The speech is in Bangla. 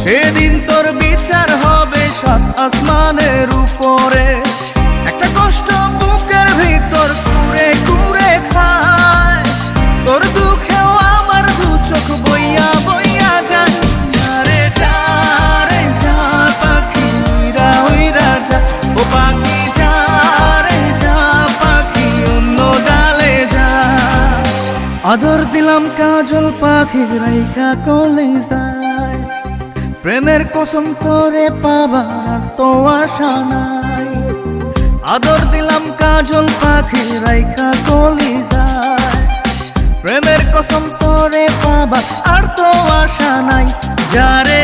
সেদিন তোর বিচার হবে সাত আসমানের উপরে। একটা কষ্ট বুকের ভিতর কুরে কুরে খায়, তোর দুঃখেও আমার দু চোখ বইয়া বইয়া যায়। যারে যারে যা পাখি উইরা উইরা যা, ও পাখি যারে যা পাখি অন্য ডালে যা। আদর দিলাম কাজল পাখি রাইখা কলে যায়, প্রেমের কসম তোরে পাবার তো আশা নাই। আদর দিলাম কাজল পাখি রাইখা কলি যায়, প্রেমের কসম তোরে পাবার আর তো আশা নাই। যারে